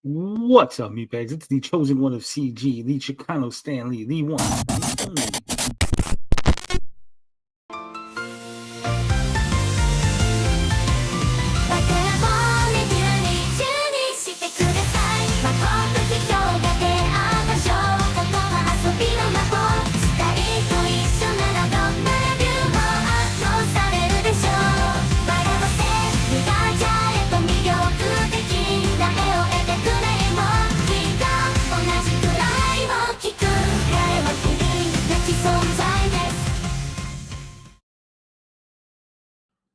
What's up, meatbags? It's the chosen one of CG, the Chicano Stanley, the one.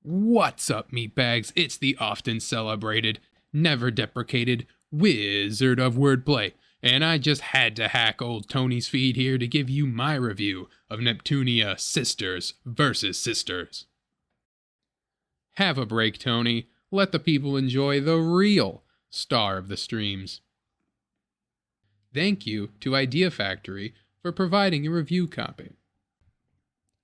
What's up, meatbags? It's the often celebrated, never deprecated Wizard of Wordplay, and I just had to hack old Tony's feed here to give you my review of Neptunia Sisters Vs Sisters. Have a break, Tony. Let the people enjoy the real star of the streams. Thank you to Idea Factory for providing a review copy.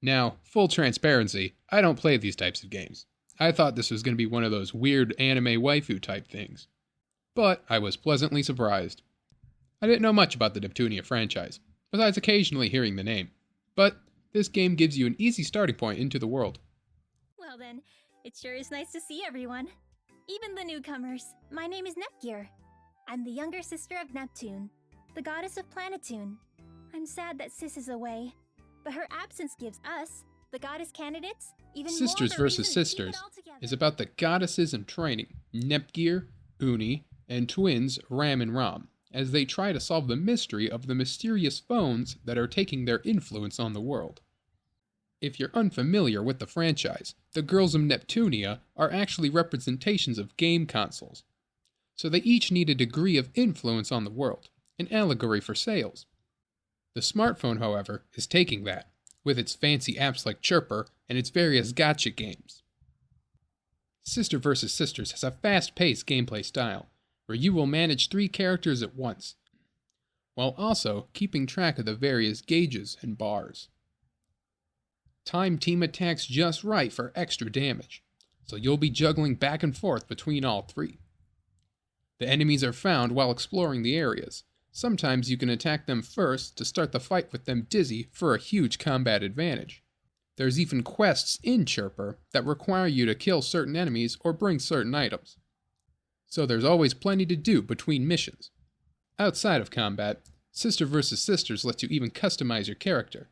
Now, full transparency, I don't play these types of games. I thought this was going to be one of those weird anime waifu type things. But I was pleasantly surprised. I didn't know much about the Neptunia franchise, besides occasionally hearing the name. But this game gives you an easy starting point into the world. Well then, it sure is nice to see everyone. Even the newcomers. My name is Nepgear. I'm the younger sister of Neptune, the goddess of Planetune. I'm sad that Sis is away, but her absence gives us, the goddess candidates, even Sisters more vs. Sisters is about the goddesses in training, Nepgear, Uni, and twins Ram and Ram, as they try to solve the mystery of the mysterious phones that are taking their influence on the world. If you're unfamiliar with the franchise, the girls of Neptunia are actually representations of game consoles. So they each need a degree of influence on the world, an allegory for sales. The smartphone, however, is taking that, with its fancy apps like Chirper and its various gotcha games. Sister vs. Sisters has a fast-paced gameplay style, where you will manage 3 characters at once, while also keeping track of the various gauges and bars. Time team attacks just right for extra damage, so you'll be juggling back and forth between all 3. The enemies are found while exploring the areas. Sometimes you can attack them first to start the fight with them dizzy for a huge combat advantage. There's even quests in Chirper that require you to kill certain enemies or bring certain items. So there's always plenty to do between missions. Outside of combat, Sister vs. Sisters lets you even customize your character,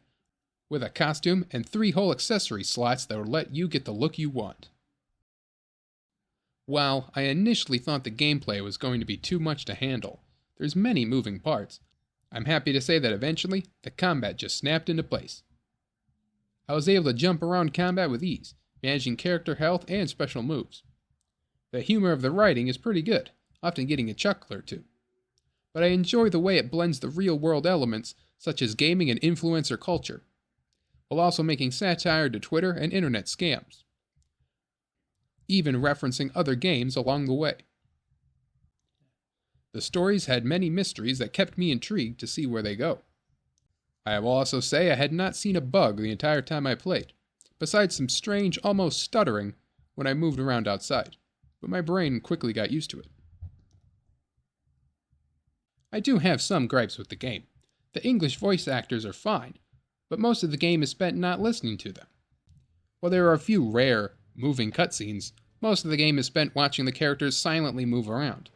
with a costume and 3 whole accessory slots that will let you get the look you want. While I initially thought the gameplay was going to be too much to handle, there's many moving parts. I'm happy to say that eventually, the combat just snapped into place. I was able to jump around combat with ease, managing character health and special moves. The humor of the writing is pretty good, often getting a chuckle or two. But I enjoy the way it blends the real-world elements, such as gaming and influencer culture, while also making satire to Twitter and internet scams, even referencing other games along the way. The stories had many mysteries that kept me intrigued to see where they go. I will also say I had not seen a bug the entire time I played, besides some strange, almost stuttering when I moved around outside, but my brain quickly got used to it. I do have some gripes with the game. The English voice actors are fine, but most of the game is spent not listening to them. While there are a few rare, moving cutscenes, most of the game is spent watching the characters silently move around.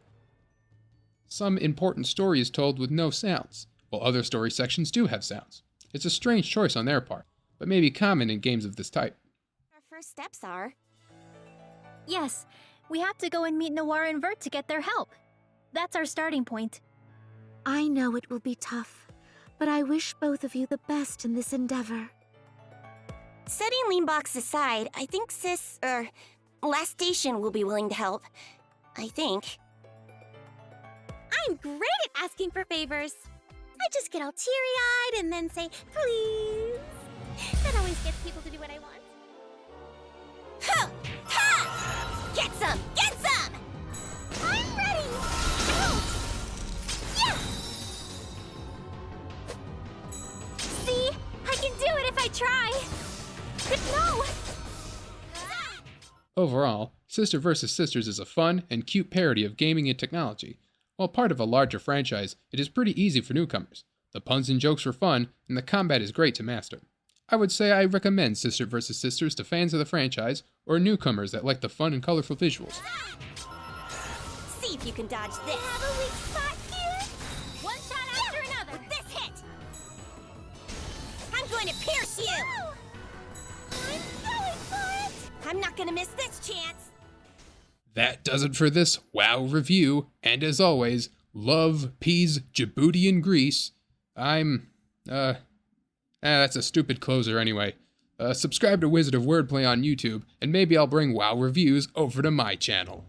Some important story is told with no sounds, while other story sections do have sounds. It's a strange choice on their part, but may be common in games of this type. Our first steps are... Yes, we have to go and meet Noir and Vert to get their help. That's our starting point. I know it will be tough, but I wish both of you the best in this endeavor. Setting Leanbox aside, I think Last Station will be willing to help. I think. I'm great at asking for favors. I just get all teary-eyed and then say, please. That always gets people to do what I want. Ha! Ha! Get some! Get some! I'm ready! Out! Yeah! See? I can do it if I try! But no! Overall, Sister vs. Sisters is a fun and cute parody of gaming and technology, While part of a larger franchise, it is pretty easy for newcomers. The puns and jokes are fun, and the combat is great to master. I would say I recommend Sister vs. Sisters to fans of the franchise, or newcomers that like the fun and colorful visuals. See if you can dodge this. Have a weak spot here. One shot after another. With this hit! I'm going to pierce you! I'm going for it. I'm not gonna miss this chance! That does it for this WoW review, and as always, love, peas, Djibouti, and Greece. That's a stupid closer anyway. Subscribe to Wizard of Wordplay on YouTube, and maybe I'll bring WoW reviews over to my channel.